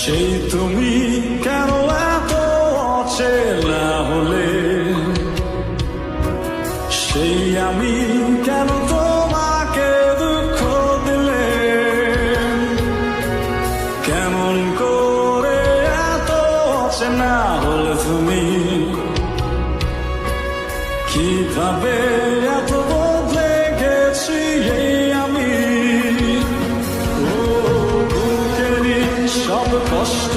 সেই তুমি কেন এত অচেনা হলে, সেই আমি কেন তোমাকে দুঃখ দিলে, কেমন করে এত অচেনা হলে তুমি, কিভাবে এত বদলে গেছি এই আমি। ও বুকেরই সব কষ্ট